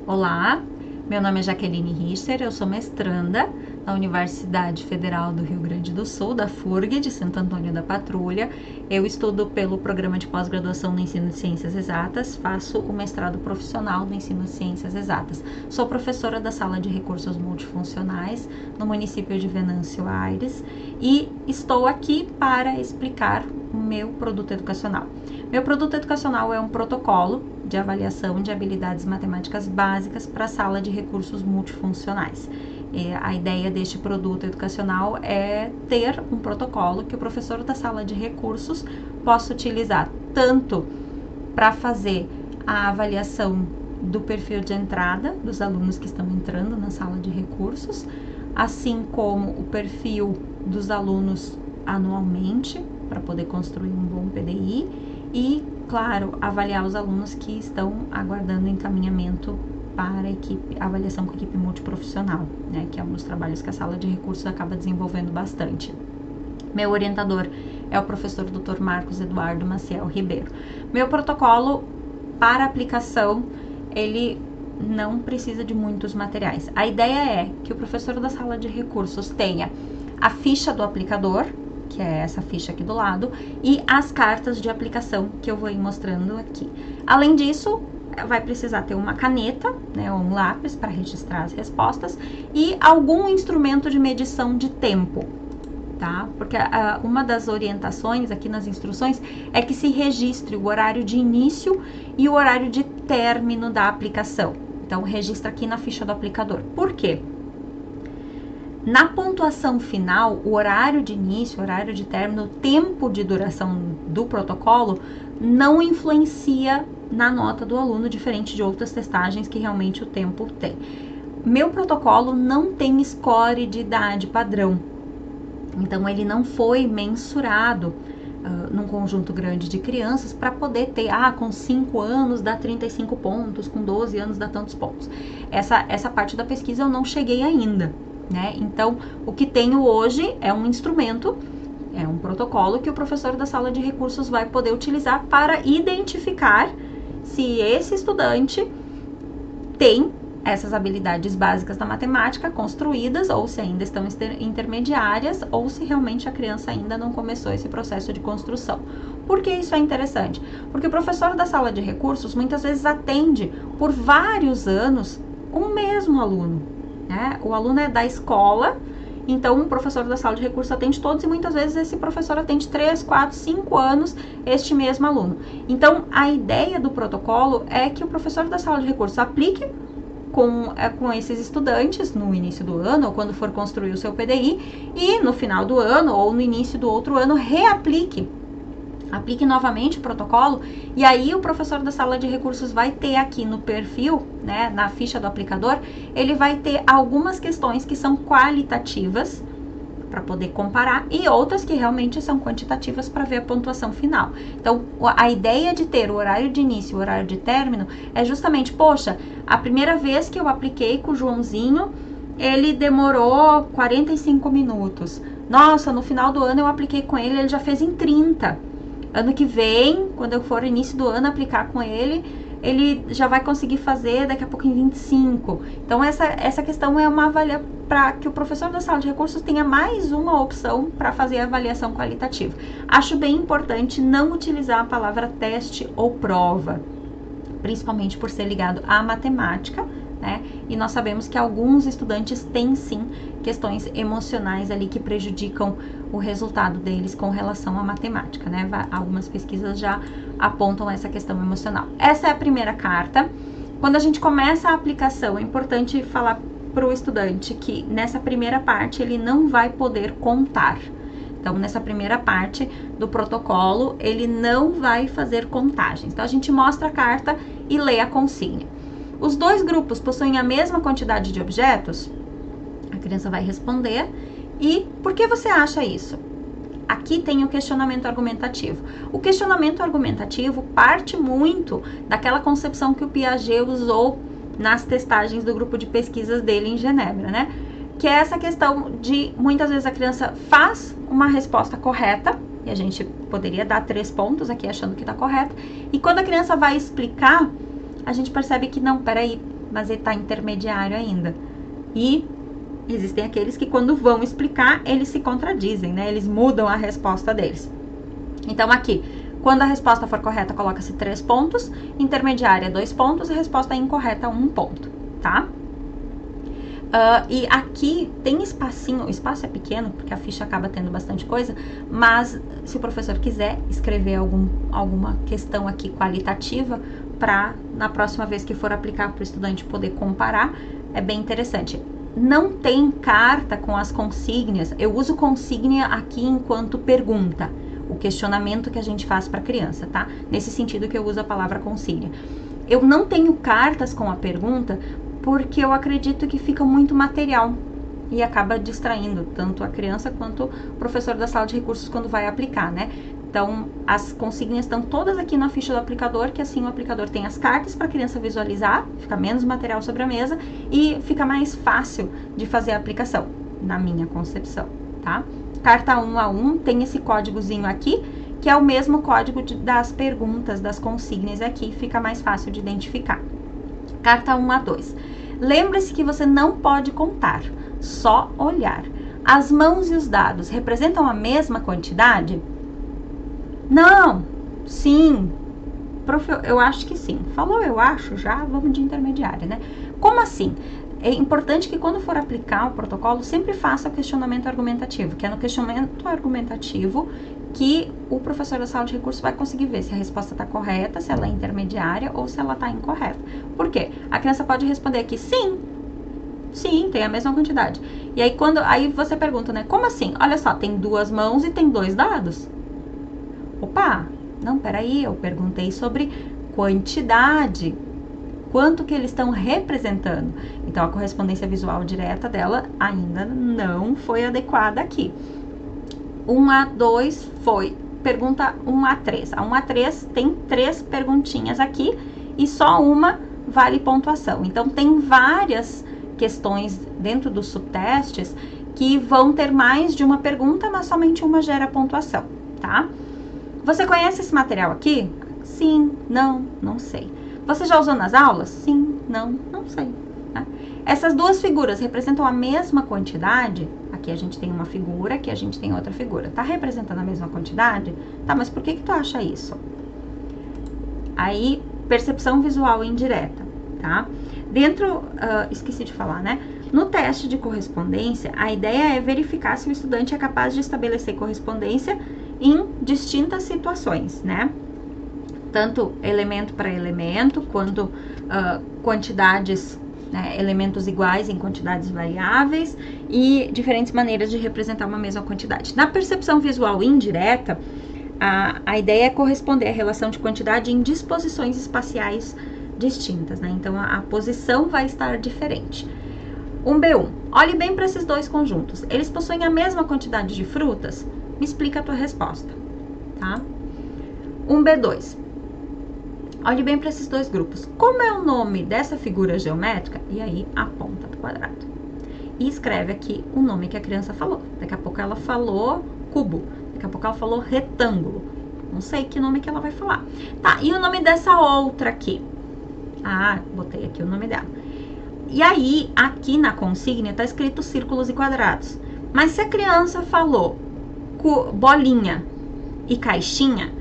Olá, meu nome é Jaqueline Richter, eu sou mestranda na Universidade Federal do Rio Grande do Sul, da FURG, de Santo Antônio da Patrulha. Eu estudo pelo programa de pós-graduação no ensino de Ciências Exatas, faço o mestrado profissional no ensino de Ciências Exatas. Sou professora da Sala de Recursos Multifuncionais no município de Venâncio Aires e estou aqui para explicar o meu produto educacional. Meu produto educacional é um protocolo de avaliação de habilidades matemáticas básicas para a Sala de Recursos Multifuncionais. A ideia deste produto educacional é ter um protocolo que o professor da sala de recursos possa utilizar tanto para fazer a avaliação do perfil de entrada dos alunos que estão entrando na sala de recursos, assim como o perfil dos alunos anualmente, para poder construir um bom PDI e, claro, avaliar os alunos que estão aguardando encaminhamento para a avaliação com a equipe multiprofissional, né, que é um dos trabalhos que a sala de recursos acaba desenvolvendo bastante. Meu orientador é o professor Dr. Marcos Eduardo Maciel Ribeiro. Meu protocolo para aplicação, ele não precisa de muitos materiais. A ideia é que o professor da sala de recursos tenha a ficha do aplicador, que é essa ficha aqui do lado, e as cartas de aplicação que eu vou ir mostrando aqui. Além disso, vai precisar ter uma caneta, né, ou um lápis para registrar as respostas e algum instrumento de medição de tempo, tá? Porque uma das orientações aqui nas instruções é que se registre o horário de início e o horário de término da aplicação. Então, registra aqui na ficha do aplicador. Por quê? Na pontuação final, o horário de início, o horário de término, o tempo de duração do protocolo não influencia na nota do aluno, diferente de outras testagens que realmente o tempo tem. Meu protocolo não tem score de idade padrão, então ele não foi mensurado num conjunto grande de crianças para poder ter, com 5 anos dá 35 pontos, com 12 anos dá tantos pontos. Essa parte da pesquisa eu não cheguei ainda, né? Então, o que tenho hoje é um instrumento, é um protocolo que o professor da sala de recursos vai poder utilizar para identificar se esse estudante tem essas habilidades básicas da matemática construídas, ou se ainda estão intermediárias, ou se realmente a criança ainda não começou esse processo de construção. Por que isso é interessante? Porque o professor da sala de recursos muitas vezes atende por vários anos um mesmo aluno, né? O aluno é da escola, então o professor da sala de recursos atende todos e muitas vezes esse professor atende 3, 4, 5 anos este mesmo aluno. Então, a ideia do protocolo é que o professor da sala de recursos aplique com esses estudantes no início do ano, ou quando for construir o seu PDI, e no final do ano, ou no início do outro ano, aplique novamente o protocolo, e aí o professor da sala de recursos vai ter aqui no perfil, né, na ficha do aplicador, ele vai ter algumas questões que são qualitativas, para poder comparar, e outras que realmente são quantitativas para ver a pontuação final. Então, a ideia de ter o horário de início e o horário de término é justamente, poxa, a primeira vez que eu apliquei com o Joãozinho, ele demorou 45 minutos. Nossa, no final do ano eu apliquei com ele, ele já fez em 30. Ano que vem, quando eu for no início do ano aplicar com ele já vai conseguir fazer daqui a pouco em 25. Então, essa questão é uma avaliação para que o professor da sala de recursos tenha mais uma opção para fazer a avaliação qualitativa. Acho bem importante não utilizar a palavra teste ou prova, principalmente por ser ligado à matemática, né? E nós sabemos que alguns estudantes têm sim questões emocionais ali que prejudicam o resultado deles com relação à matemática, né? Algumas pesquisas já apontam essa questão emocional. Essa é a primeira carta. Quando a gente começa a aplicação, é importante falar para o estudante que nessa primeira parte ele não vai poder contar. Então, nessa primeira parte do protocolo, ele não vai fazer contagens. Então, a gente mostra a carta e lê a consigna. Os dois grupos possuem a mesma quantidade de objetos? A criança vai responder. E por que você acha isso? Aqui tem o questionamento argumentativo. O questionamento argumentativo parte muito daquela concepção que o Piaget usou nas testagens do grupo de pesquisas dele em Genebra, né? Que é essa questão de, muitas vezes a criança faz uma resposta correta, e a gente poderia dar 3 pontos aqui achando que tá correta, e quando a criança vai explicar, a gente percebe que não, peraí, mas ele tá intermediário ainda. E existem aqueles que quando vão explicar, eles se contradizem, né? Eles mudam a resposta deles. Então aqui, quando a resposta for correta, coloca-se 3 pontos, intermediária 2 pontos e resposta incorreta 1 ponto, tá? E aqui tem espacinho, o espaço é pequeno, porque a ficha acaba tendo bastante coisa, mas se o professor quiser escrever alguma questão aqui qualitativa, para na próxima vez que for aplicar para o estudante poder comparar, é bem interessante. Não tem carta com as consígnias, eu uso consígnia aqui enquanto pergunta, o questionamento que a gente faz para a criança, tá? Nesse sentido que eu uso a palavra consígnia. Eu não tenho cartas com a pergunta, porque eu acredito que fica muito material e acaba distraindo tanto a criança quanto o professor da sala de recursos quando vai aplicar, né? Então, as consígnias estão todas aqui na ficha do aplicador, que assim o aplicador tem as cartas para a criança visualizar, fica menos material sobre a mesa e fica mais fácil de fazer a aplicação, na minha concepção, tá? Carta 1 a 1 tem esse códigozinho aqui, que é o mesmo código das perguntas, das consígnias aqui, fica mais fácil de identificar. Carta 1 a 2. Lembre-se que você não pode contar, só olhar. As mãos e os dados representam a mesma quantidade? Não, sim. Prof, eu acho que sim. Falou eu acho, já vamos de intermediária, né? Como assim? É importante que quando for aplicar o protocolo, sempre faça o questionamento argumentativo, que é no questionamento argumentativo que o professor da sala de recursos vai conseguir ver se a resposta está correta, se ela é intermediária ou se ela está incorreta. Por quê? A criança pode responder aqui sim, sim, tem a mesma quantidade. E aí, aí você pergunta, né, como assim? Olha só, tem 2 mãos e tem 2 dados. Opa, não, peraí, eu perguntei sobre quantidade. Quanto que eles estão representando? Então, a correspondência visual direta dela ainda não foi adequada aqui. 1 a 2 foi pergunta 1 a 3. A 1 a 3 tem 3 perguntinhas aqui e só uma vale pontuação. Então, tem várias questões dentro dos subtestes que vão ter mais de uma pergunta, mas somente uma gera pontuação, tá? Você conhece esse material aqui? Sim, não sei. Você já usou nas aulas? Sim, não sei. Né? Essas duas figuras representam a mesma quantidade? Aqui a gente tem uma figura, aqui a gente tem outra figura. Tá representando a mesma quantidade? Tá, mas por que tu acha isso? Aí, percepção visual indireta, tá? Dentro, esqueci de falar, né? No teste de correspondência, a ideia é verificar se o estudante é capaz de estabelecer correspondência em distintas situações, né? Tanto elemento para elemento, quanto quantidades, né, elementos iguais em quantidades variáveis e diferentes maneiras de representar uma mesma quantidade. Na percepção visual indireta, a ideia é corresponder à relação de quantidade em disposições espaciais distintas, né? Então, a posição vai estar diferente. 1B1. Olhe bem para esses dois conjuntos. Eles possuem a mesma quantidade de frutas? Me explica a tua resposta, tá? 1B2. Olhe bem para esses dois grupos. Como é o nome dessa figura geométrica? E aí, aponta para o quadrado. E escreve aqui o nome que a criança falou. Daqui a pouco ela falou cubo. Daqui a pouco ela falou retângulo. Não sei que nome que ela vai falar. Tá, e o nome dessa outra aqui? Ah, botei aqui o nome dela. E aí, aqui na consígnia tá escrito círculos e quadrados. Mas se a criança falou bolinha e caixinha,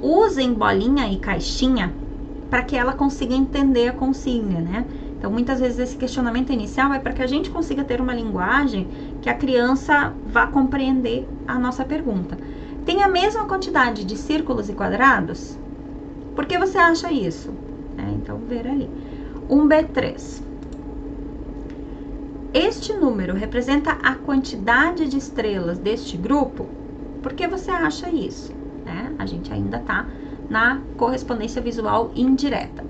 usem bolinha e caixinha para que ela consiga entender a consígnia, né? Então, muitas vezes esse questionamento inicial é para que a gente consiga ter uma linguagem que a criança vá compreender a nossa pergunta. Tem a mesma quantidade de círculos e quadrados? Por que você acha isso? Então, ver ali. 1B3. Este número representa a quantidade de estrelas deste grupo? Por que você acha isso? A gente ainda está na correspondência visual indireta.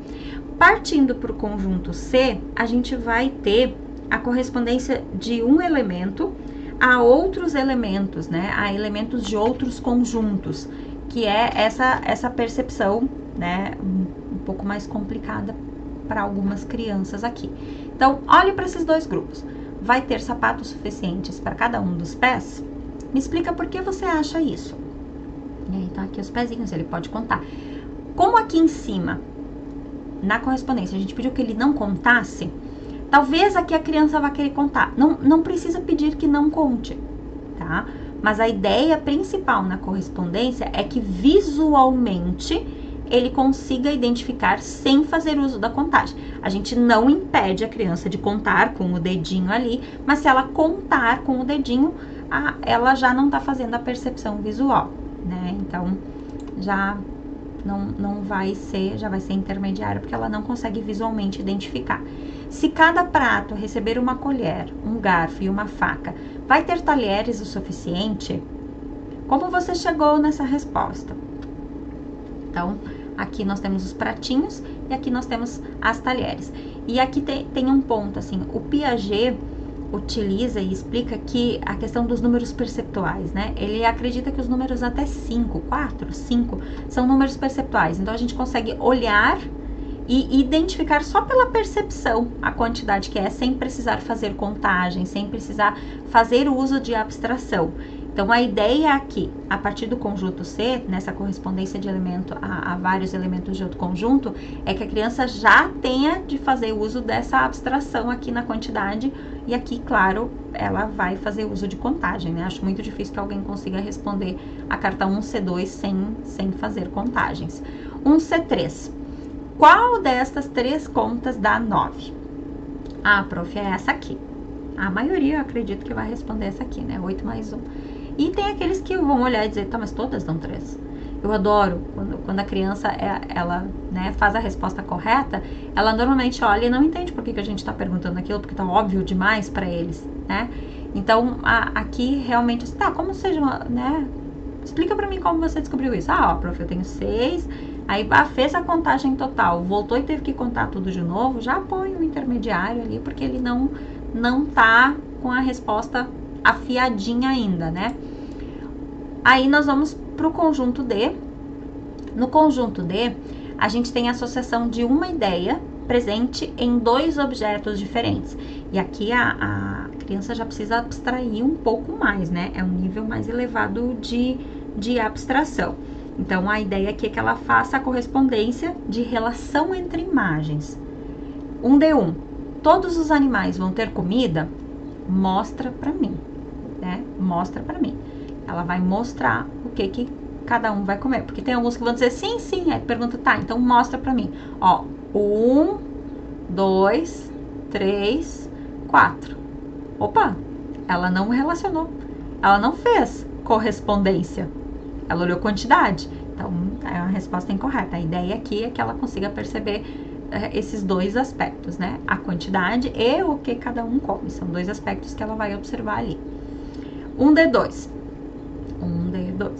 Partindo para o conjunto C, a gente vai ter a correspondência de um elemento a outros elementos, né? A elementos de outros conjuntos, que é essa percepção, né? Um pouco mais complicada para algumas crianças aqui. Então, olhe para esses dois grupos. Vai ter sapatos suficientes para cada um dos pés? Me explica por que você acha isso. E aí tá aqui os pezinhos, ele pode contar. Como aqui em cima, na correspondência, a gente pediu que ele não contasse, Talvez aqui a criança vá querer contar. Não precisa pedir que não conte, tá? Mas a ideia principal na correspondência é que visualmente ele consiga identificar sem fazer uso da contagem. A gente não impede a criança de contar com o dedinho ali, mas se ela contar com o dedinho, ela já não está fazendo a percepção visual, né? Então, já não vai ser, já vai ser intermediária, porque ela não consegue visualmente identificar. Se cada prato receber uma colher, um garfo e uma faca, vai ter talheres o suficiente? Como você chegou nessa resposta? Então, aqui nós temos os pratinhos e aqui nós temos as talheres. E aqui tem um ponto, assim, o Piaget utiliza e explica que a questão dos números perceptuais, né? Ele acredita que os números até 5, 4, 5 são números perceptuais. Então, a gente consegue olhar e identificar só pela percepção a quantidade que é, sem precisar fazer contagem, sem precisar fazer uso de abstração. Então, a ideia aqui, a partir do conjunto C, nessa correspondência de elemento a vários elementos de outro conjunto, é que a criança já tenha de fazer uso dessa abstração aqui na quantidade, e aqui, claro, ela vai fazer uso de contagem, né? Acho muito difícil que alguém consiga responder a carta 1C2 sem fazer contagens. 1C3. Qual destas três contas dá 9? Ah, prof, é essa aqui. A maioria, eu acredito que vai responder essa aqui, né? 8 mais 1. E tem aqueles que vão olhar e dizer, tá, mas todas dão 3. Eu adoro quando a criança, ela né, faz a resposta correta, ela normalmente olha e não entende por que a gente tá perguntando aquilo, porque tá óbvio demais para eles, né? Então, aqui realmente, tá, como seja, né? Explica para mim como você descobriu isso. Ah, ó, prof, eu tenho 6, aí fez a contagem total, voltou e teve que contar tudo de novo, já põe o intermediário ali, porque ele não tá com a resposta afiadinha ainda, né? Aí nós vamos pro conjunto D. No conjunto D, a gente tem a associação de uma ideia presente em dois objetos diferentes. E aqui a criança já precisa abstrair um pouco mais, né? É um nível mais elevado de abstração. Então, a ideia aqui é que ela faça a correspondência de relação entre imagens. 1D1. Todos os animais vão ter comida? Mostra pra mim, né? Mostra pra mim. Ela vai mostrar o que cada um vai comer. Porque tem alguns que vão dizer sim, sim. Aí pergunta, tá, então mostra pra mim. Ó, 1, 2, 3, 4. Opa, ela não relacionou. Ela não fez correspondência. Ela olhou quantidade. Então, é uma resposta incorreta. A ideia aqui é que ela consiga perceber esses dois aspectos, né? A quantidade e o que cada um come. São dois aspectos que ela vai observar ali. 1D2. 1D2.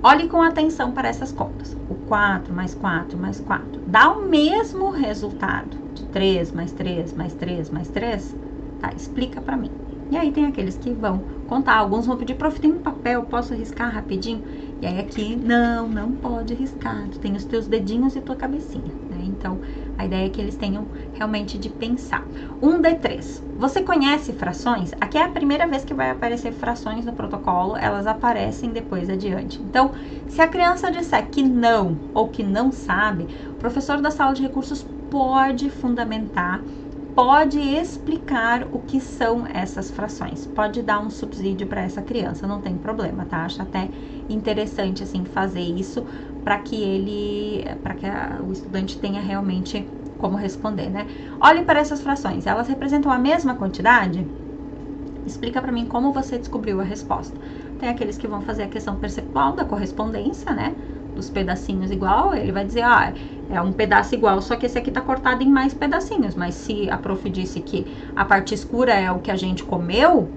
Olhe com atenção para essas contas. O 4 mais 4 mais 4 dá o mesmo resultado de 3 mais 3 mais 3 mais 3? Tá, explica pra mim. E aí tem aqueles que vão contar. Alguns vão pedir, prof, tem um papel, posso riscar rapidinho? E aí aqui, não pode riscar. Tu tem os teus dedinhos e tua cabecinha, né? Então, a ideia é que eles tenham realmente de pensar. 1D3. Você conhece frações? Aqui é a primeira vez que vai aparecer frações no protocolo. Elas aparecem depois adiante. Então, se a criança disser que não ou que não sabe, o professor da sala de recursos pode fundamentar, pode explicar o que são essas frações, pode dar um subsídio para essa criança, não tem problema, tá? Acho até interessante, assim, fazer isso para que o estudante tenha realmente como responder, né? Olhe para essas frações, elas representam a mesma quantidade? Explica para mim como você descobriu a resposta. Tem aqueles que vão fazer a questão percentual da correspondência, né? Dos pedacinhos igual, ele vai dizer, é um pedaço igual, só que esse aqui tá cortado em mais pedacinhos. Mas se a prof disse que a parte escura é o que a gente comeu,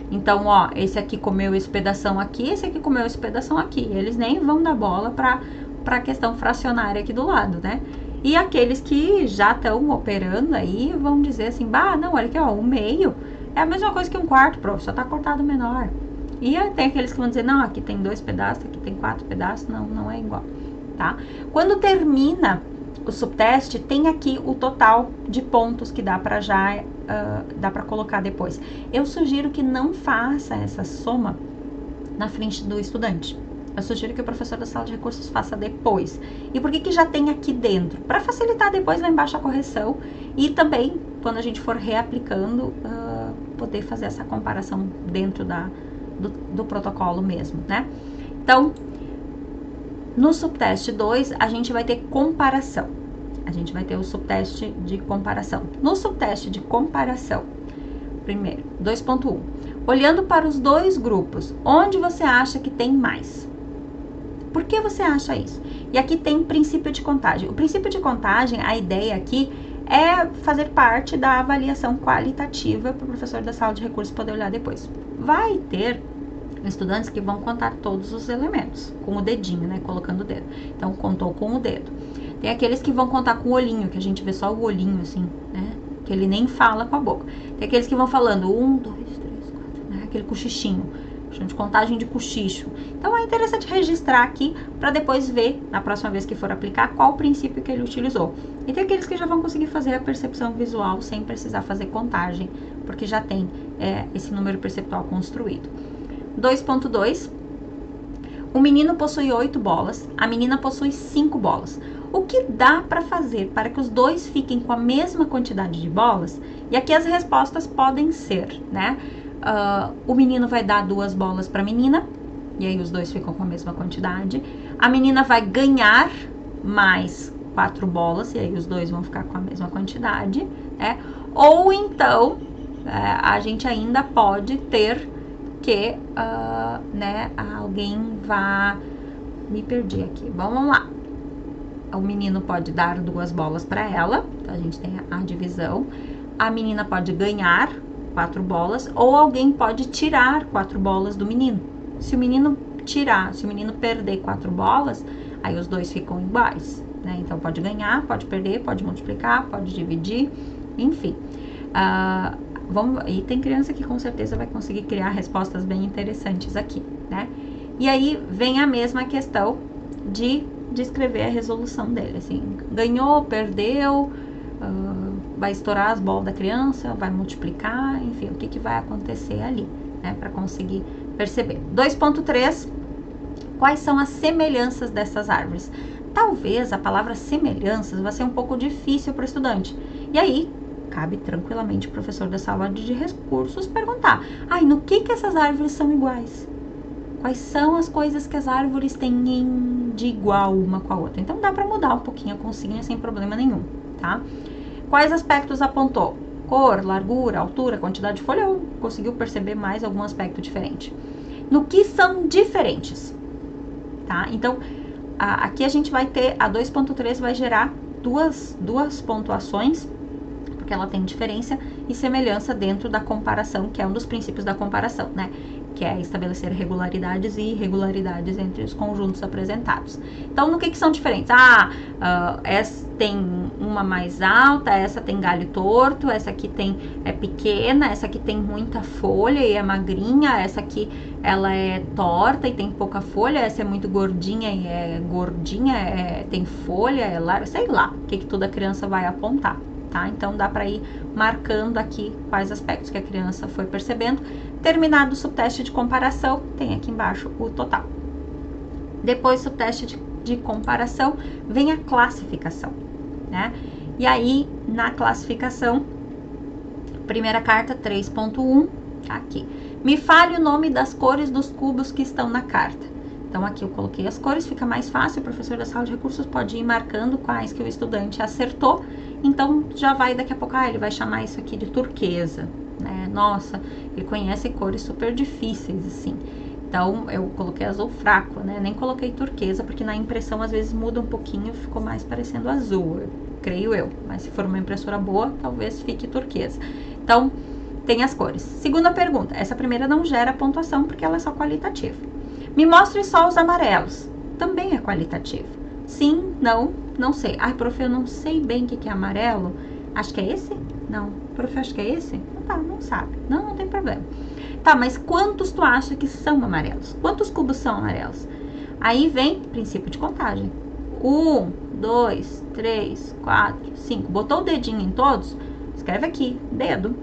então, ó, esse aqui comeu esse pedação aqui, esse aqui comeu esse pedação aqui. Eles nem vão dar bola pra questão fracionária aqui do lado, né? E aqueles que já estão operando aí vão dizer assim, não, olha aqui, ó, o meio é a mesma coisa que um quarto, prof, só tá cortado menor. E tem aqueles que vão dizer, não, aqui tem 2 pedaços, aqui tem 4 pedaços, não é igual, tá? Quando termina o subteste, tem aqui o total de pontos que dá para dá para colocar depois. Eu sugiro que não faça essa soma na frente do estudante. Eu sugiro que o professor da sala de recursos faça depois. E por que já tem aqui dentro? Para facilitar depois lá embaixo a correção e também quando a gente for reaplicando, poder fazer essa comparação dentro do protocolo mesmo, né? Então, no subteste 2, a gente vai ter comparação. A gente vai ter o subteste de comparação. No subteste de comparação, primeiro, 2.1. Olhando para os dois grupos, onde você acha que tem mais? Por que você acha isso? E aqui tem princípio de contagem. O princípio de contagem, a ideia aqui é fazer parte da avaliação qualitativa para o professor da sala de recursos poder olhar depois. Vai ter estudantes que vão contar todos os elementos, com o dedinho, né? Colocando o dedo. Então, contou com o dedo. Tem aqueles que vão contar com o olhinho, que a gente vê só o olhinho, assim, né? Que ele nem fala com a boca. Tem aqueles que vão falando 1, 2, 3, 4, né? Aquele cochichinho. De contagem de cochicho. Então, é interessante registrar aqui para depois ver, na próxima vez que for aplicar, qual o princípio que ele utilizou. E tem aqueles que já vão conseguir fazer a percepção visual sem precisar fazer contagem, porque já tem esse número perceptual construído. 2.2. O menino possui 8 bolas, a menina possui 5 bolas. O que dá para fazer para que os dois fiquem com a mesma quantidade de bolas? E aqui as respostas podem ser, né? O menino vai dar 2 bolas para a menina, e aí os dois ficam com a mesma quantidade. A menina vai ganhar mais 4 bolas, e aí os dois vão ficar com a mesma quantidade, né? Ou então, a gente ainda pode ter que, né, alguém vá... Me perdi aqui, vamos lá. O menino pode dar 2 bolas para ela, então a gente tem a divisão. A menina pode ganhar 4 bolas, ou alguém pode tirar 4 bolas do menino. Se o menino perder 4 bolas, aí os dois ficam iguais, né? Então, pode ganhar, pode perder, pode multiplicar, pode dividir, enfim. E tem criança que com certeza vai conseguir criar respostas bem interessantes aqui, né? E aí, vem a mesma questão de escrever a resolução dele, assim, ganhou, perdeu... vai estourar as bolas da criança, vai multiplicar, enfim, o que vai acontecer ali, né, para conseguir perceber. 2.3, quais são as semelhanças dessas árvores? Talvez a palavra semelhanças vai ser um pouco difícil para o estudante. E aí, cabe tranquilamente o professor da sala de recursos perguntar, no que essas árvores são iguais? Quais são as coisas que as árvores têm de igual uma com a outra? Então, dá para mudar um pouquinho a consigna sem problema nenhum, tá? Quais aspectos apontou? Cor, largura, altura, quantidade de folha, ou conseguiu perceber mais algum aspecto diferente? No que são diferentes? Tá? Então, aqui a gente vai ter, a 2.3 vai gerar duas pontuações, porque ela tem diferença e semelhança dentro da comparação, que é um dos princípios da comparação, né? Que é estabelecer regularidades e irregularidades entre os conjuntos apresentados. Então, no que são diferentes? Essa tem uma mais alta, essa tem galho torto, essa aqui é pequena, essa aqui tem muita folha e é magrinha, essa aqui ela é torta e tem pouca folha, essa é muito gordinha e é gordinha, tem folha, é larga, sei lá, o que toda criança vai apontar. Tá? Então, dá para ir marcando aqui quais aspectos que a criança foi percebendo. Terminado o subteste de comparação, tem aqui embaixo o total. Depois do subteste de comparação, vem a classificação, né? E aí, na classificação, primeira carta, 3.1, aqui. Me fale o nome das cores dos cubos que estão na carta. Então, aqui eu coloquei as cores, fica mais fácil, o professor da sala de recursos pode ir marcando quais que o estudante acertou. Então, já vai daqui a pouco, ele vai chamar isso aqui de turquesa, né? Nossa, ele conhece cores super difíceis, assim. Então, eu coloquei azul fraco, né? Nem coloquei turquesa, porque na impressão, às vezes, muda um pouquinho, ficou mais parecendo azul, creio eu. Mas se for uma impressora boa, talvez fique turquesa. Então, tem as cores. Segunda pergunta, essa primeira não gera pontuação, porque ela é só qualitativa. Me mostre só os amarelos. Também é qualitativo. Sim, não sei. Prof, eu não sei bem o que é amarelo. Acho que é esse? Não. Prof, acho que é esse? Não sabe. Não tem problema. Tá, mas quantos tu acha que são amarelos? Quantos cubos são amarelos? Aí vem princípio de contagem. 1, 2, 3, 4, 5. Botou o dedinho em todos? Escreve aqui, dedo.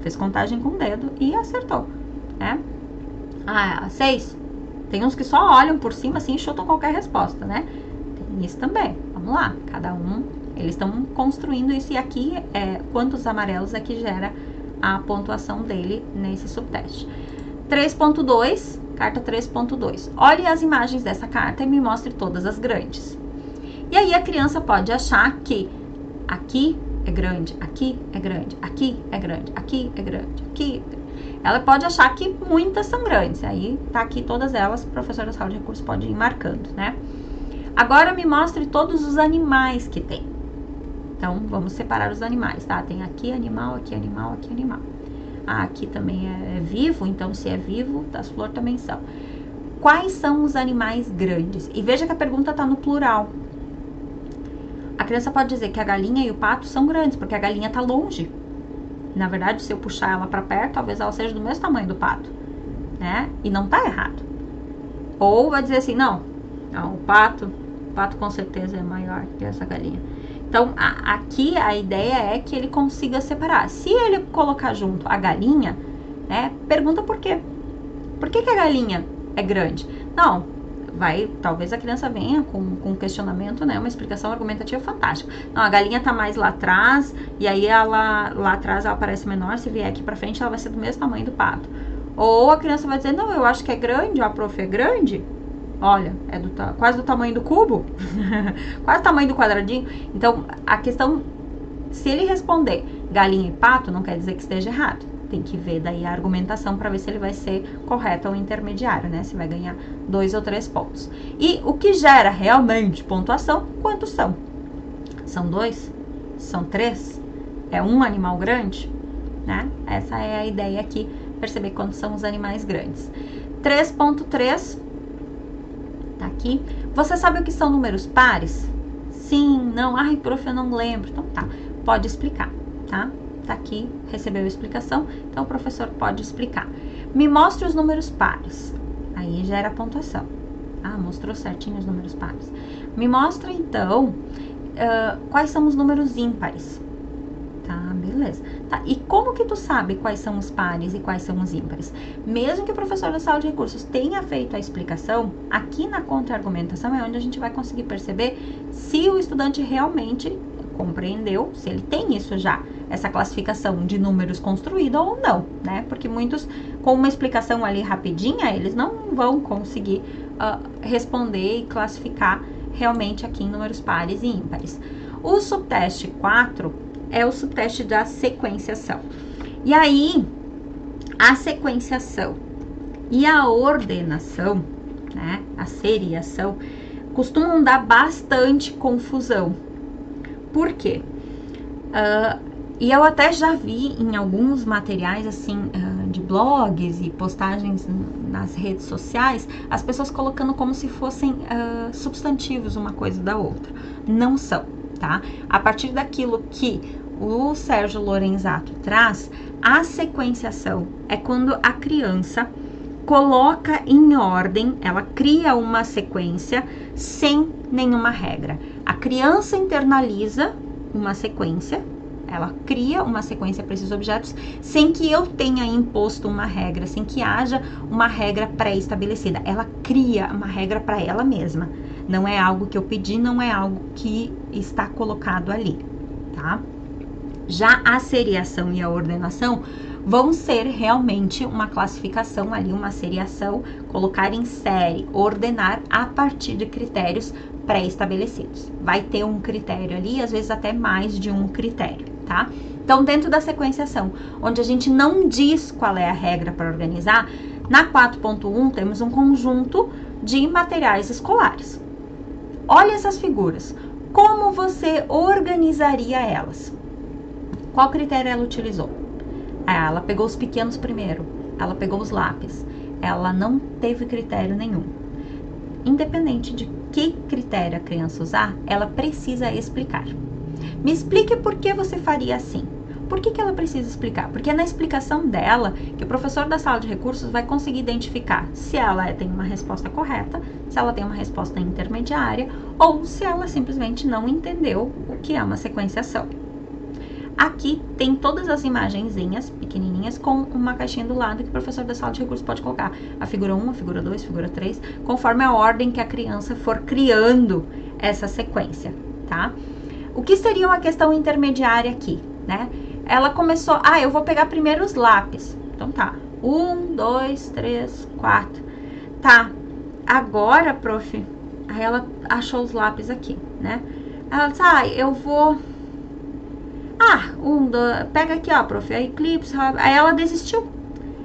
Fez contagem com o dedo e acertou, né? 6. Tem uns que só olham por cima assim e chutam qualquer resposta, né? Tem isso também. Vamos lá, cada um Eles estão construindo isso, e aqui, quantos amarelos aqui gera a pontuação dele nesse subteste. 3.2, carta 3.2. Olhe as imagens dessa carta e me mostre todas as grandes. E aí a criança pode achar que aqui é grande, aqui é grande, aqui é grande, aqui é grande, aqui. Ela pode achar que muitas são grandes. Aí tá aqui todas elas, o professor da sala de recursos pode ir marcando, né? Agora me mostre todos os animais que tem. Então, vamos separar os animais, tá? Tem aqui animal, aqui animal, aqui animal. Ah, aqui também é vivo, então se é vivo, as flores também são. Quais são os animais grandes? E veja que a pergunta tá no plural. A criança pode dizer que a galinha e o pato são grandes, porque a galinha tá longe. Na verdade, se eu puxar ela pra perto, talvez ela seja do mesmo tamanho do pato, né? E não tá errado. Ou vai dizer assim, não, o pato com certeza é maior que essa galinha. Então, aqui a ideia é que ele consiga separar. Se ele colocar junto a galinha, né, pergunta por quê. Por que a galinha é grande? Não, talvez a criança venha com um questionamento, né, uma explicação argumentativa fantástica. Não, a galinha tá mais lá atrás, e aí lá atrás ela parece menor, se vier aqui pra frente ela vai ser do mesmo tamanho do pato. Ou a criança vai dizer, não, eu acho que é grande, a prof é grande. Olha, é quase do tamanho do cubo, quase o tamanho do quadradinho. Então, a questão, se ele responder galinha e pato, não quer dizer que esteja errado. Tem que ver daí a argumentação para ver se ele vai ser correto ou intermediário, né? Se vai ganhar 2 ou 3 pontos. E o que gera realmente pontuação, quantos são? São 2? São 3? É um animal grande? Né? Essa é a ideia aqui, perceber quantos são os animais grandes. 3.3... Tá aqui. Você sabe o que são números pares? Sim, não. Ai, prof, eu não lembro. Então tá, pode explicar, tá? Tá aqui, recebeu a explicação, então o professor pode explicar. Me mostre os números pares. Aí gera a pontuação. Ah, mostrou certinho os números pares. Me mostra então quais são os números ímpares. Tá, beleza. Tá, e como que tu sabe quais são os pares e quais são os ímpares? Mesmo que o professor da sala de recursos tenha feito a explicação, aqui na contra-argumentação é onde a gente vai conseguir perceber se o estudante realmente compreendeu, se ele tem isso já, essa classificação de números construída ou não, né? Porque muitos, com uma explicação ali rapidinha, eles não vão conseguir responder e classificar realmente aqui em números pares e ímpares. O subteste 4 é o subteste da sequenciação. E aí, a sequenciação e a ordenação, né, a seriação, costumam dar bastante confusão. Por quê? E eu até já vi em alguns materiais, assim, de blogs e postagens nas redes sociais, as pessoas colocando como se fossem substantivos uma coisa da outra. Não são, tá? A partir daquilo que o Sérgio Lorenzato traz, a sequenciação é quando a criança coloca em ordem, ela cria uma sequência sem nenhuma regra. A criança internaliza uma sequência, ela cria uma sequência para esses objetos sem que eu tenha imposto uma regra, sem que haja uma regra pré-estabelecida. Ela cria uma regra para ela mesma. Não é algo que eu pedi, não é algo que está colocado ali, tá? Já a seriação e a ordenação vão ser realmente uma classificação ali, uma seriação, colocar em série, ordenar a partir de critérios pré-estabelecidos. Vai ter um critério ali, às vezes até mais de um critério, tá? Então, dentro da sequenciação, onde a gente não diz qual é a regra para organizar, na 4.1 temos um conjunto de materiais escolares. Olha essas figuras. Como você organizaria elas? Qual critério ela utilizou? Ela pegou os pequenos primeiro, ela pegou os lápis, ela não teve critério nenhum. Independente de que critério a criança usar, ela precisa explicar. Me explique por que você faria assim. Por que ela precisa explicar? Porque é na explicação dela que o professor da sala de recursos vai conseguir identificar se ela tem uma resposta correta, se ela tem uma resposta intermediária, ou se ela simplesmente não entendeu o que é uma sequenciação. Aqui tem todas as imagenzinhas pequenininhas com uma caixinha do lado que o professor da sala de recursos pode colocar. A figura 1, a figura 2, a figura 3, conforme a ordem que a criança for criando essa sequência, tá? O que seria uma questão intermediária aqui, né? Ela começou, eu vou pegar primeiro os lápis. Então tá, 1, 2, 3, 4. Tá, agora, prof, aí ela achou os lápis aqui, né? Ela disse, eu vou... pega aqui, ó, prof, aí Eclipse, aí ela desistiu.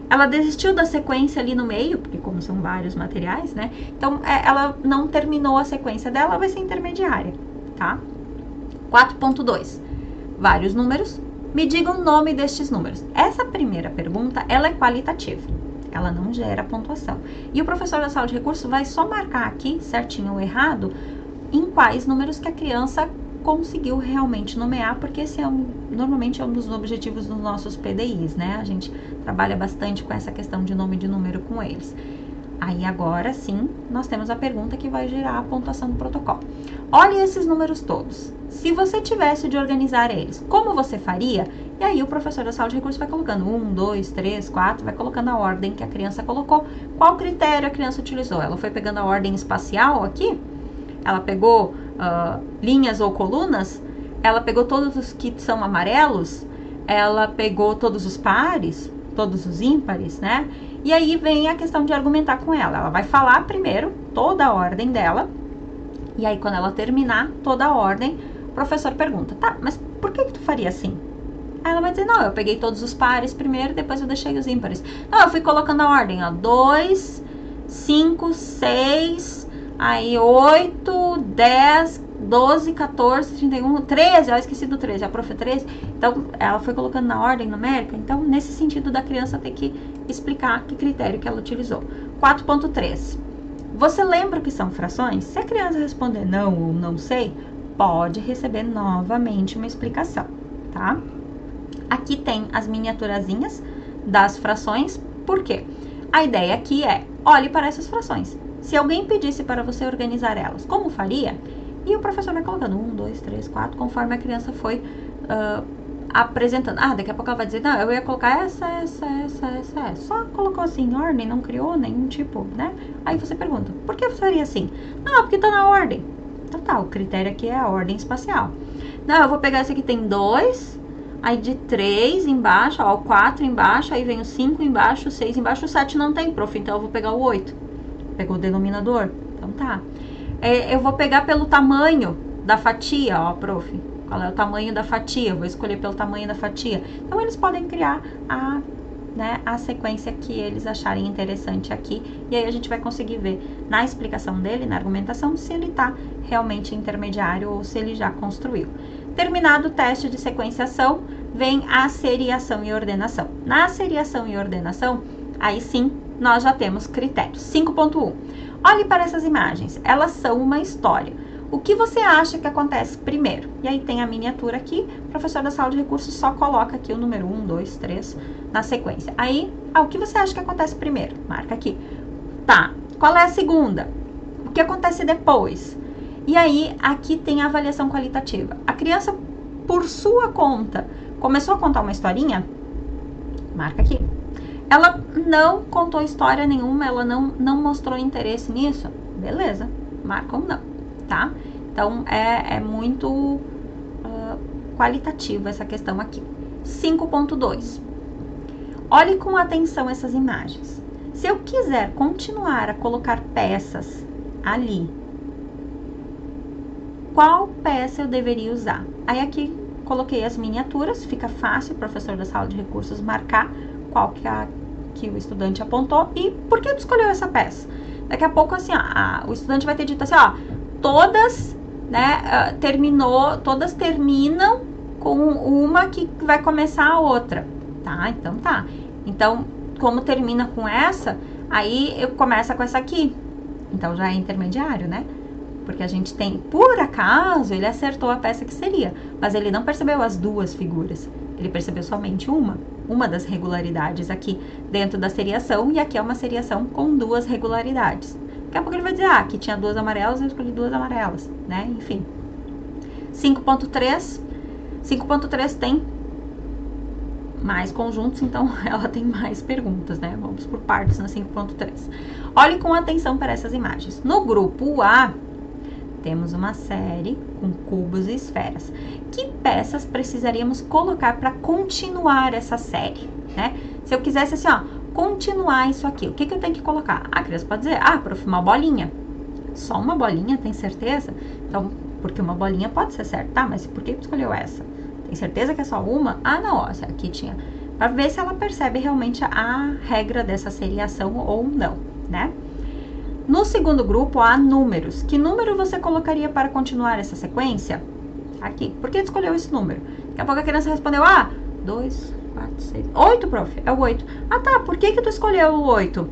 Ela desistiu da sequência ali no meio, porque como são vários materiais, né? Então, ela não terminou a sequência dela, vai ser intermediária, tá? 4.2. Vários números. Me diga o nome destes números. Essa primeira pergunta, ela é qualitativa. Ela não gera pontuação. E o professor da sala de recursos vai só marcar aqui, certinho ou errado, em quais números que a criança conseguiu realmente nomear, porque esse normalmente é um dos objetivos dos nossos PDIs, né? A gente trabalha bastante com essa questão de nome de número com eles. Aí agora sim, nós temos a pergunta que vai gerar a pontuação do protocolo. Olhe esses números todos. Se você tivesse de organizar eles, como você faria? E aí o professor da sala de recursos vai colocando 1, 2, 3, 4, vai colocando a ordem que a criança colocou. Qual critério a criança utilizou? Ela foi pegando a ordem espacial aqui? Ela pegou linhas ou colunas? Ela pegou todos os que são amarelos? Ela pegou todos os pares? Todos os ímpares, né? E aí vem a questão de argumentar com ela. Ela vai falar primeiro toda a ordem dela. E aí quando ela terminar toda a ordem, o professor pergunta, tá, mas por que tu faria assim? Aí ela vai dizer, não, eu peguei todos os pares primeiro, depois eu deixei os ímpares. Não, eu fui colocando a ordem, ó, 2, 5, 6, aí 8, 10, 12, 14, 31, 13, eu esqueci do 13, a prof 13. Então, ela foi colocando na ordem numérica. Então, nesse sentido da criança ter que explicar que critério que ela utilizou. 4.3. Você lembra o que são frações? Se a criança responder não ou não sei, pode receber novamente uma explicação, tá? Aqui tem as miniaturazinhas das frações. Por quê? A ideia aqui é, olhe para essas frações. Se alguém pedisse para você organizar elas, como faria? E o professor vai colocando 1, 2, 3, 4, conforme a criança foi apresentando. Daqui a pouco ela vai dizer, não, eu ia colocar essa. Só colocou assim em ordem, não criou nenhum tipo, né? Aí você pergunta, por que você faria assim? Não, porque tá na ordem. Então tá, o critério aqui é a ordem espacial. Não, eu vou pegar esse aqui, tem 2, aí de 3 embaixo, ó, o 4 embaixo, aí vem o 5 embaixo, o 6 embaixo, o 7 não tem, prof, então eu vou pegar o 8. Pegou o denominador? Então tá. Eu vou pegar pelo tamanho da fatia, ó, prof. Qual é o tamanho da fatia? Eu vou escolher pelo tamanho da fatia. Então, eles podem criar a sequência que eles acharem interessante aqui. E aí, a gente vai conseguir ver na explicação dele, na argumentação, se ele está realmente intermediário ou se ele já construiu. Terminado o teste de sequenciação, vem a seriação e ordenação. Na seriação e ordenação, aí sim, nós já temos critérios. 5.1. Olhe para essas imagens, elas são uma história. O que você acha que acontece primeiro? E aí tem a miniatura aqui, o professor da sala de recursos só coloca aqui o número 1, 2, 3 na sequência. Aí, o que você acha que acontece primeiro? Marca aqui. Tá, qual é a segunda? O que acontece depois? E aí, aqui tem a avaliação qualitativa. A criança, por sua conta, começou a contar uma historinha? Marca aqui. Ela não contou história nenhuma, ela não mostrou interesse nisso? Beleza, marca ou não, tá? Então, é muito qualitativa essa questão aqui. 5.2. Olhe com atenção essas imagens. Se eu quiser continuar a colocar peças ali, qual peça eu deveria usar? Aí aqui coloquei as miniaturas, fica fácil o professor da sala de recursos marcar qual que o estudante apontou e por que tu escolheu essa peça. Daqui a pouco, assim, o estudante vai ter dito assim, ó, todas, né, todas terminam com uma que vai começar a outra, tá? Então, tá. Então, como termina com essa, aí eu começo com essa aqui. Então, já é intermediário, né? Porque a gente tem, por acaso, ele acertou a peça que seria, mas ele não percebeu as duas figuras. Ele percebeu somente uma das regularidades aqui dentro da seriação, e aqui é uma seriação com duas regularidades. Daqui a pouco ele vai dizer, aqui tinha duas amarelas, eu escolhi duas amarelas, né? Enfim. 5.3. 5.3 tem mais conjuntos, então ela tem mais perguntas, né? Vamos por partes na 5.3. Olhe com atenção para essas imagens. No grupo A, Temos uma série com cubos e esferas. Que peças precisaríamos colocar para continuar essa série, né? Se eu quisesse assim, ó, continuar isso aqui, o que eu tenho que colocar? A criança pode dizer, prof, uma bolinha. Só uma bolinha, tem certeza? Então, porque uma bolinha pode ser certo, tá? Mas por que tu escolheu essa? Tem certeza que é só uma? Não, ó, aqui tinha. Para ver se ela percebe realmente a regra dessa seriação ou não, né? No segundo grupo, há números. Que número você colocaria para continuar essa sequência? Aqui. Por que tu escolheu esse número? Daqui a pouco a criança respondeu, 2, 4, 6, 8, prof. É o 8. Tá. Por que tu escolheu o 8?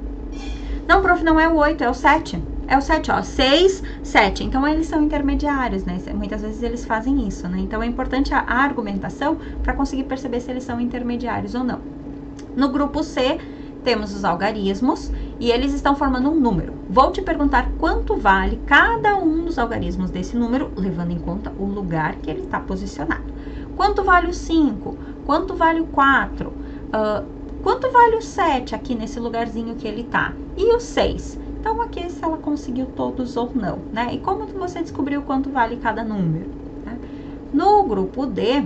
Não, prof, não é o 8, é o 7. É o 7, ó. 6, 7. Então, eles são intermediários, né? Muitas vezes eles fazem isso, né? Então, é importante a argumentação para conseguir perceber se eles são intermediários ou não. No grupo C, temos os algarismos e eles estão formando um número. Vou te perguntar quanto vale cada um dos algarismos desse número, levando em conta o lugar que ele está posicionado. Quanto vale o 5? Quanto vale o 4? Quanto vale o 7 aqui nesse lugarzinho que ele está? E o 6? Então, aqui se ela conseguiu todos ou não, né? E como você descobriu quanto vale cada número? Né? No grupo D,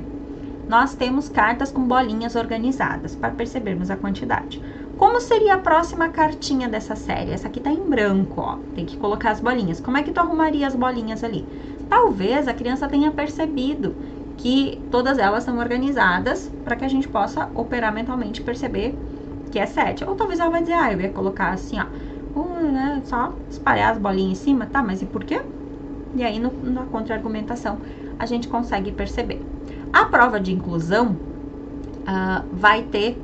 nós temos cartas com bolinhas organizadas, para percebermos a quantidade. Como seria a próxima cartinha dessa série? Essa aqui tá em branco, ó. Tem que colocar as bolinhas. Como é que tu arrumaria as bolinhas ali? Talvez a criança tenha percebido que todas elas são organizadas para que a gente possa operar mentalmente perceber que é 7. Ou talvez ela vai dizer, eu ia colocar assim, ó. Né, só espalhar as bolinhas em cima, tá? Mas e por quê? E aí, na contra-argumentação, a gente consegue perceber. A prova de inclusão vai ter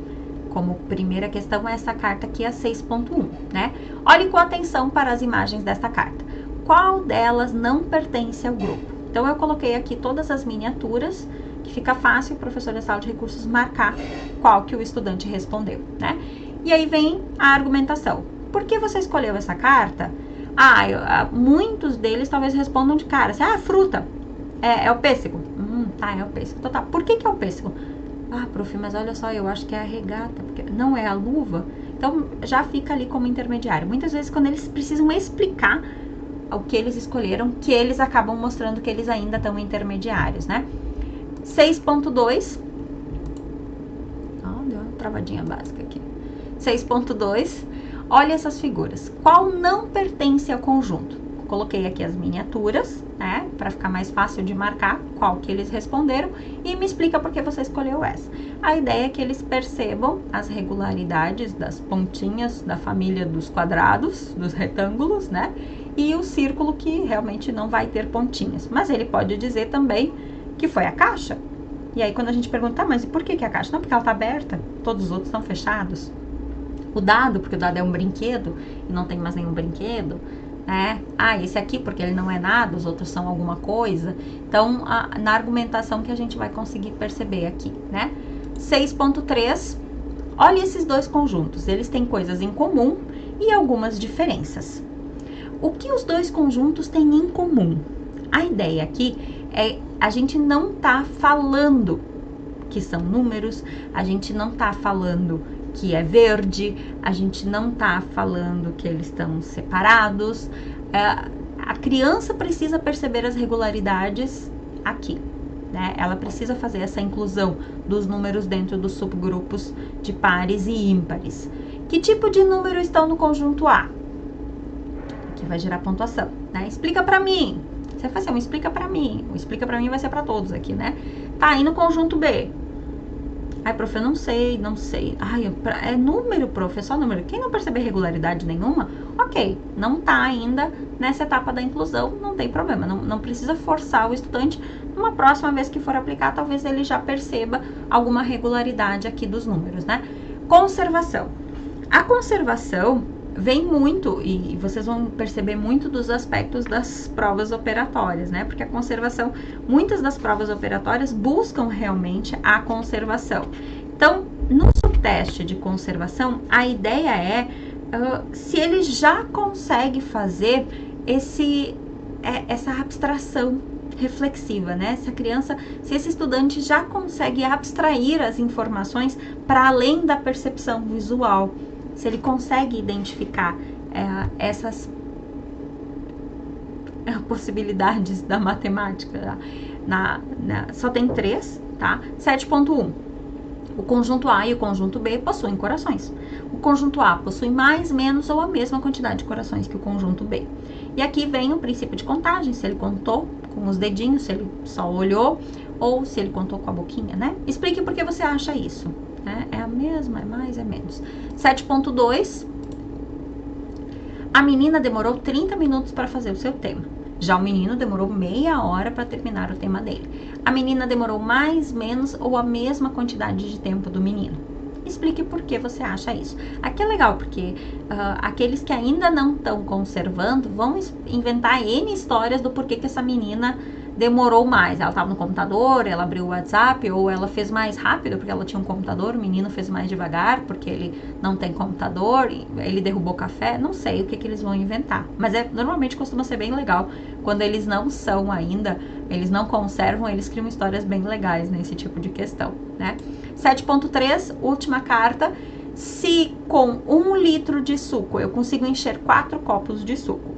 como primeira questão essa carta aqui, a 6.1, né? Olhe com atenção para as imagens desta carta. Qual delas não pertence ao grupo? Então, eu coloquei aqui todas as miniaturas, que fica fácil o professor da sala de recursos marcar qual que o estudante respondeu, né? E aí vem a argumentação. Por que você escolheu essa carta? Muitos deles talvez respondam de cara, assim, fruta, é o pêssego. Tá, é o pêssego. Então, tá, por que é o pêssego? Prof, mas olha só, eu acho que é a regata, porque não é a luva. Então, já fica ali como intermediário. Muitas vezes, quando eles precisam explicar o que eles escolheram, que eles acabam mostrando que eles ainda estão intermediários, né? 6.2. Deu uma travadinha básica aqui. 6.2. Olha essas figuras. Qual não pertence ao conjunto? Coloquei aqui as miniaturas, né? Para ficar mais fácil de marcar qual que eles responderam. E me explica por que você escolheu essa. A ideia é que eles percebam as regularidades das pontinhas da família dos quadrados, dos retângulos, né? E o círculo que realmente não vai ter pontinhas. Mas ele pode dizer também que foi a caixa. E aí quando a gente pergunta, mas e por que a caixa? Não, porque ela está aberta, todos os outros estão fechados. O dado, porque o dado é um brinquedo e não tem mais nenhum brinquedo, né? Esse aqui, porque ele não é nada, os outros são alguma coisa. Então, na argumentação que a gente vai conseguir perceber aqui, né? 6.3, olha esses dois conjuntos, eles têm coisas em comum e algumas diferenças. O que os dois conjuntos têm em comum? A ideia aqui é a gente não tá falando que são números, a gente não tá falando que é verde, a gente não tá falando que eles estão separados. A criança precisa perceber as regularidades aqui, né? Ela precisa fazer essa inclusão dos números dentro dos subgrupos de pares e ímpares. Que tipo de número estão no conjunto A? Que vai gerar pontuação, né? Explica pra mim. Você vai fazer um explica pra mim. O explica pra mim vai ser pra todos aqui, né? Tá, e no conjunto B? Prof, eu não sei. É número, prof, é só número. Quem não perceber regularidade nenhuma, ok, não tá ainda nessa etapa da inclusão, não tem problema, não precisa forçar o estudante. Numa próxima vez que for aplicar, talvez ele já perceba alguma regularidade aqui dos números, né? Conservação. A conservação vem muito, e vocês vão perceber muito dos aspectos das provas operatórias, né? Porque a conservação, muitas das provas operatórias buscam realmente a conservação. Então, no subteste de conservação, a ideia é se ele já consegue fazer essa abstração reflexiva, né? Se esse estudante já consegue abstrair as informações para além da percepção visual, se ele consegue identificar essas possibilidades da matemática. Só tem 3, tá? 7.1. O conjunto A e o conjunto B possuem corações. O conjunto A possui mais, menos ou a mesma quantidade de corações que o conjunto B. E aqui vem o princípio de contagem, se ele contou com os dedinhos, se ele só olhou, ou se ele contou com a boquinha, né? Explique por que você acha isso. Né? É a mesma, é mais, é menos. 7.2. A menina demorou 30 minutos para fazer o seu tema. Já o menino demorou meia hora para terminar o tema dele. A menina demorou mais, menos ou a mesma quantidade de tempo do menino. Explique por que você acha isso. Aqui é legal, porque aqueles que ainda não estão conservando vão inventar N histórias do porquê que essa menina demorou mais. Ela estava no computador, ela abriu o WhatsApp, ou ela fez mais rápido porque ela tinha um computador, o menino fez mais devagar porque ele não tem computador, ele derrubou café, não sei o que eles vão inventar. Mas normalmente costuma ser bem legal. Quando eles não são ainda, eles não conservam, eles criam histórias bem legais nesse tipo de questão, né? 7.3, última carta. Se com 1 litro de suco eu consigo encher 4 copos de suco,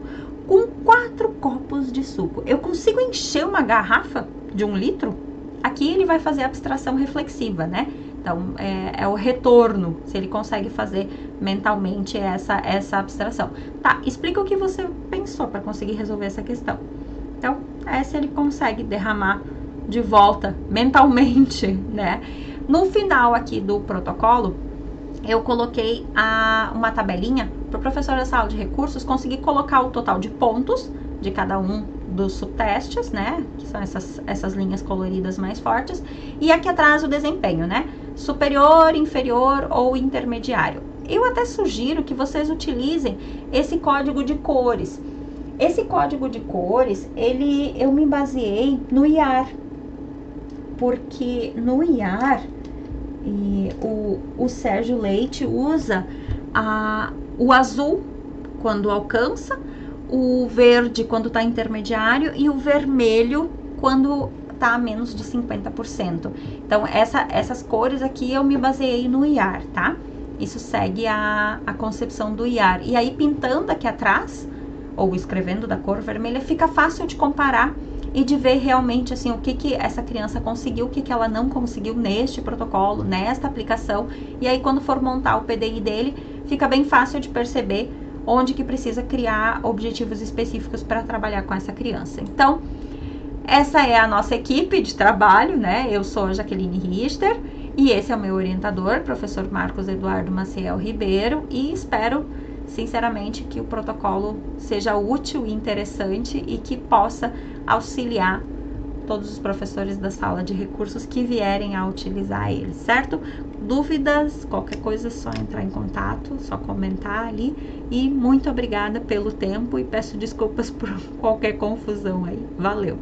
com 4 copos de suco, eu consigo encher uma garrafa de 1 litro? Aqui ele vai fazer a abstração reflexiva, né? Então, é o retorno, se ele consegue fazer mentalmente essa abstração. Tá, explica o que você pensou para conseguir resolver essa questão. Então, se ele consegue derramar de volta mentalmente, né? No final aqui do protocolo, eu coloquei uma tabelinha para o professor da sala de recursos conseguir colocar o total de pontos de cada um dos subtestes, né? Que são essas linhas coloridas mais fortes. E aqui atrás o desempenho, né? Superior, inferior ou intermediário. Eu até sugiro que vocês utilizem esse código de cores. Esse código de cores, eu me baseei no IAR. Porque no IAR, o Sérgio Leite usa o azul quando alcança, o verde quando está intermediário e o vermelho quando está a menos de 50%. Então, essas cores aqui eu me baseei no IAR, tá? Isso segue a concepção do IAR. E aí, pintando aqui atrás, ou escrevendo da cor vermelha, fica fácil de comparar e de ver realmente assim o que essa criança conseguiu, o que ela não conseguiu neste protocolo, nesta aplicação. E aí, quando for montar o PDI dele, fica bem fácil de perceber onde que precisa criar objetivos específicos para trabalhar com essa criança. Então, essa é a nossa equipe de trabalho, né? Eu sou a Jaqueline Richter e esse é o meu orientador, professor Marcos Eduardo Maciel Ribeiro, e espero sinceramente que o protocolo seja útil e interessante e que possa auxiliar todos os professores da sala de recursos que vierem a utilizar ele, certo? Dúvidas, qualquer coisa é só entrar em contato, só comentar ali. E muito obrigada pelo tempo e peço desculpas por qualquer confusão aí. Valeu!